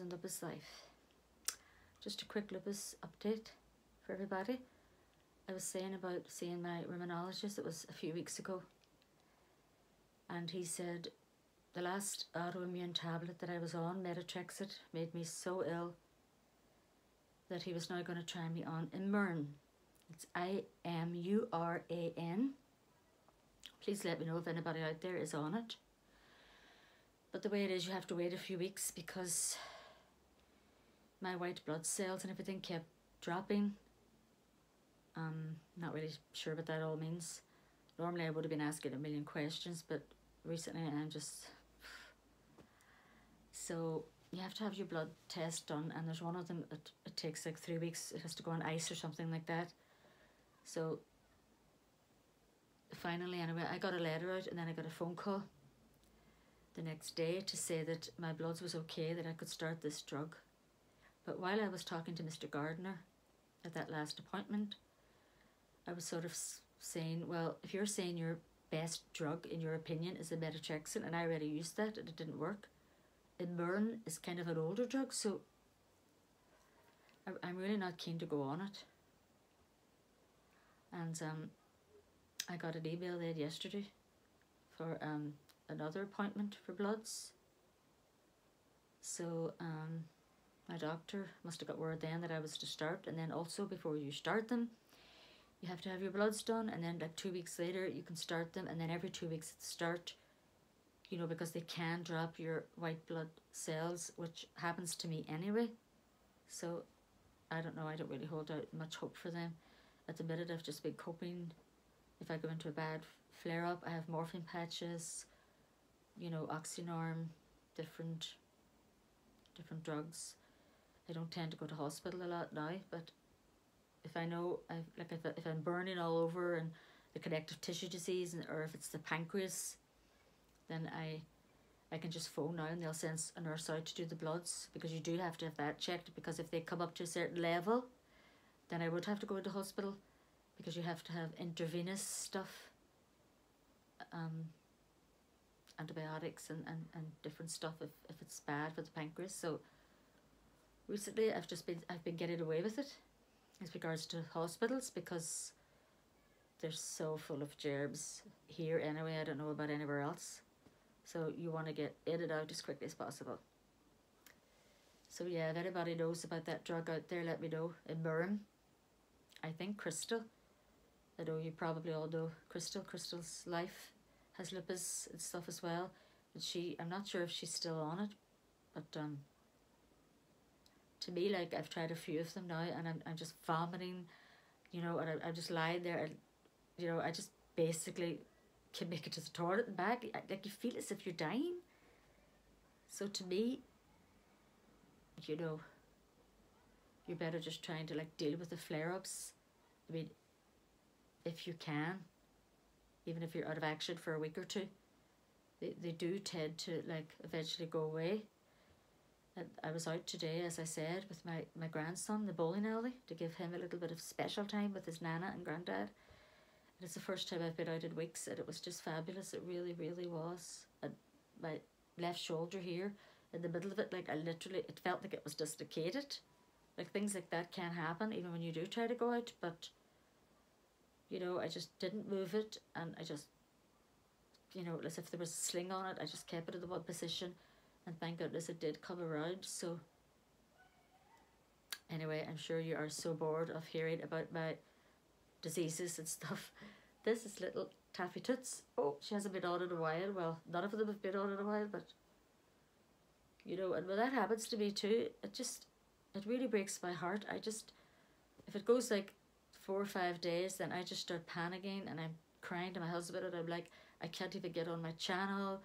in Lupus life. Just a quick Lupus update for everybody. I was saying about seeing my rheumatologist, it was a few weeks ago, and he said the last autoimmune tablet that I was on, methotrexate, made me so ill that he was now going to try me on Imuran. It's IMURAN. Please let me know if anybody out there is on it. But the way it is, you have to wait a few weeks because my white blood cells and everything kept dropping. Not really sure what that all means. Normally I would have been asking a million questions, but recently I'm just... So you have to have your blood test done, and there's one of them, it takes like 3 weeks. It has to go on ice or something like that. So finally, anyway, I got a letter out, and then I got a phone call the next day to say that my bloods was okay, that I could start this drug. But while I was talking to Mr. Gardner at that last appointment, I was sort of saying, well, if you're saying your best drug, in your opinion, is the methotrexate, and I already used that and it didn't work, Imuran is kind of an older drug, so I'm really not keen to go on it. And I got an email there yesterday for another appointment for bloods. So my doctor must have got word then that I was to start, and then also before you start them, you have to have your bloods done, and then like 2 weeks later you can start them, and then every 2 weeks at the start, you know, because they can drop your white blood cells, which happens to me anyway. So I don't know, I don't really hold out much hope for them. At the minute I've just been coping. If I go into a bad flare-up, I have morphine patches, you know, oxynorm, different drugs. I don't tend to go to hospital a lot now, but if I know, if I'm burning all over and the connective tissue disease, or if it's the pancreas, then I can just phone now and they'll send a nurse out to do the bloods, because you do have to have that checked, because if they come up to a certain level, then I would have to go into hospital, because you have to have intravenous stuff, antibiotics and different stuff if it's bad for the pancreas. So recently I've been getting away with it as regards to hospitals, because they're so full of germs here anyway. I don't know about anywhere else. So you want to get in and out as quickly as possible. So yeah, if anybody knows about that drug out there, let me know. Imuran. I think Crystal. I know you probably all know Crystal. Crystal's life has lupus and stuff as well. And I'm not sure if she's still on it, but to me, like, I've tried a few of them now, and I'm just vomiting, you know, and I'm just lying there, and, you know, I just basically can make it to the toilet and back. Like, you feel as if you're dying. So to me, you know, you're better just trying to, like, deal with the flare-ups. I mean, if you can, even if you're out of action for a week or two, they do tend to, like, eventually go away. And I was out today, as I said, with my grandson, the bowling alley, to give him a little bit of special time with his nana and granddad. And it's the first time I've been out in weeks, and it was just fabulous. It really, really was. And my left shoulder here, in the middle of it, like, it felt like it was dislocated. Like, things like that can happen even when you do try to go out, but, you know, I just didn't move it, and I just, you know, as if there was a sling on it, I just kept it in the one position, and thank goodness it did come around. So anyway, I'm sure you are so bored of hearing about my diseases and stuff. This is little Taffy Toots. Oh, she hasn't been on in a while. Well, none of them have been on in a while, but, you know, and when that happens to me too, it really breaks my heart. If it goes like 4 or 5 days, then I just start panicking, and I'm crying to my husband, and I'm like, I can't even get on my channel.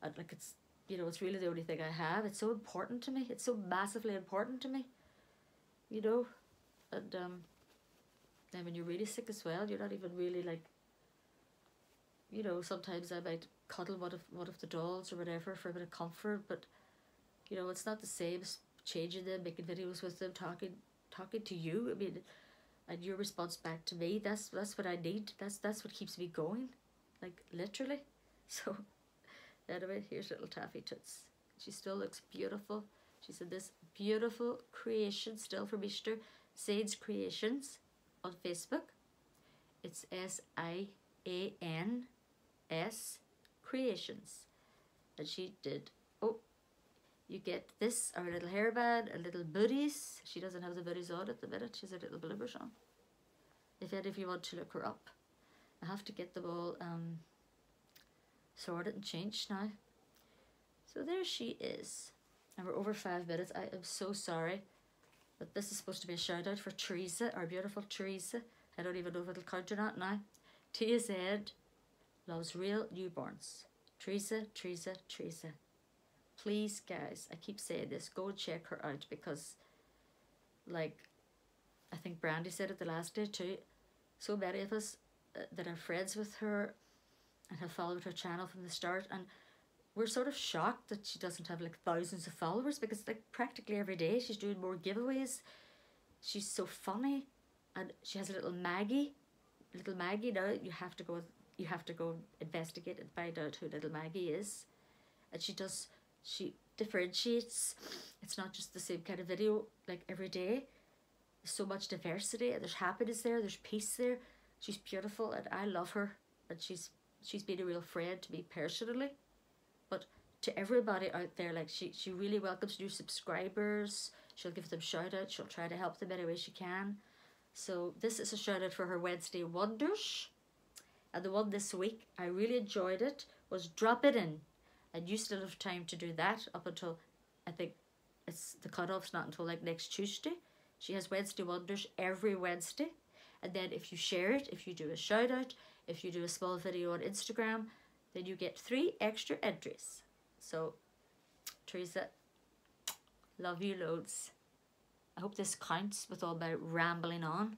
Like, it's, you know, it's really the only thing I have. It's so important to me. It's so massively important to me, you know. And then when you're really sick as well, you're not even really, like, you know, sometimes I might cuddle one of the dolls or whatever for a bit of comfort, but, you know, it's not the same as changing them, making videos with them, talking to you. I mean, and your response back to me, that's what I need. That's what keeps me going, like, literally. So anyway, here's little Taffy Toots. She still looks beautiful. She said this beautiful creation, still from Easter, Sage Creations on Facebook. It's SIANS Creations. And she did, oh, you get this, our little hairband, a little booties. She doesn't have the booties on at the minute. She's a little bloopers on. If any of you want to look her up. I have to get them all sorted and changed now. So there she is. And we're over 5 minutes. I am so sorry. But this is supposed to be a shout out for Teresa, our beautiful Teresa. I don't even know if it'll count or not now. TZ loves real newborns. Teresa, Teresa, Teresa. Please, guys, I keep saying this, go and check her out, because, like, I think Brandy said it the last day too, so many of us that are friends with her and have followed her channel from the start, and we're sort of shocked that she doesn't have like thousands of followers, because like practically every day she's doing more giveaways. She's so funny, and she has a little Maggie. Little Maggie, now you have to go investigate and find out who little Maggie is. And she differentiates. It's not just the same kind of video like every day. There's so much diversity, and there's happiness there, there's peace there. She's beautiful, and I love her, and she's been a real friend to me personally. But to everybody out there, like she really welcomes new subscribers. She'll give them shout outs. She'll try to help them any way she can. So this is a shout out for her Wednesday Wonders. And the one this week, I really enjoyed it, was Drop It In. And you still have time to do that up until, I think it's the cutoff's not until like next Tuesday. She has Wednesday Wonders every Wednesday. And then if you share it, if you do a shout out, if you do a small video on Instagram, then you get 3 extra entries. So, Teresa, love you loads. I hope this counts with all my rambling on.